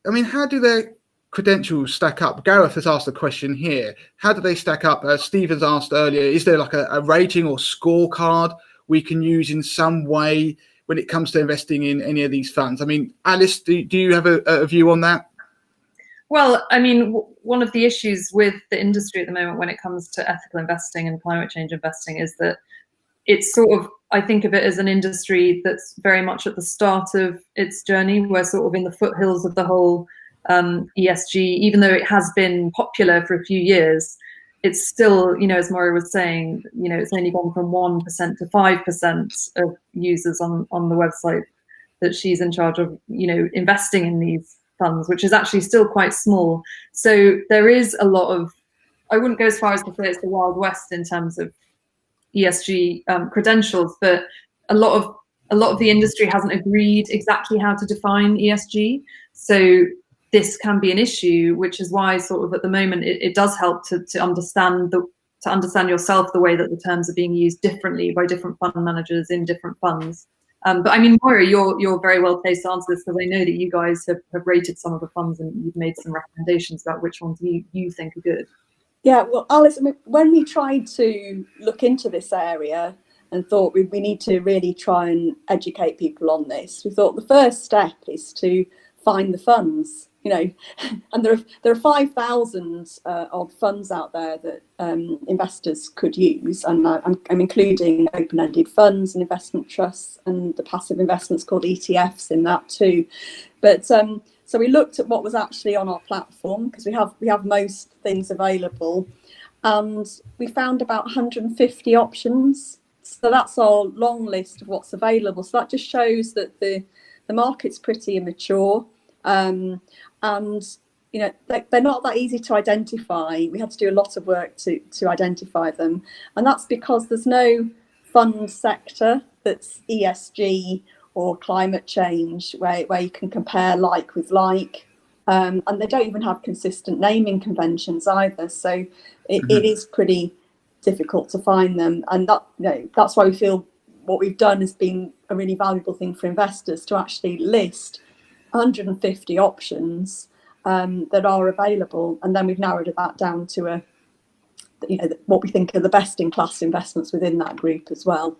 I mean, how do their credentials stack up? Gareth has asked a question here. How do they stack up? Stephen's asked earlier, is there like a rating or scorecard we can use in some way when it comes to investing in any of these funds? I mean, Alice, do you have a view on that? Well, I mean, one of the issues with the industry at the moment when it comes to ethical investing and climate change investing is that it's sort of, I think of it as an industry that's very much at the start of its journey. We're sort of in the foothills of the whole ESG, even though it has been popular for a few years. It's still, as Moira was saying, it's only gone from 1% to 5% of users on the website that she's in charge of, investing in these funds, which is actually still quite small. So there is a lot of, I wouldn't go as far as to say it's the Wild West in terms of ESG credentials, but a lot of the industry hasn't agreed exactly how to define ESG. So this can be an issue, which is why sort of at the moment it does help to understand yourself the way that the terms are being used differently by different fund managers in different funds. But I mean, Moira, you're very well placed to answer this, because I know that you guys have rated some of the funds and you've made some recommendations about which ones you think are good. Yeah, well, Alice, I mean, when we tried to look into this area and thought we need to really try and educate people on this, we thought the first step is to find the funds, and there are 5,000 odd funds out there that investors could use, and I'm including open-ended funds and investment trusts and the passive investments called ETFs in that too. But so we looked at what was actually on our platform, because we have most things available, and we found about 150 options. So that's our long list of what's available. So that just shows that the market's pretty immature, and they're not that easy to identify. We had to do a lot of work to identify them, and that's because there's no fund sector that's ESG or climate change where you can compare like with like, and they don't even have consistent naming conventions either. So it is pretty difficult to find them, and that's why we feel what we've done has been a really valuable thing for investors, to actually list 150 options that are available, and then we've narrowed that down to what we think are the best in class investments within that group as well.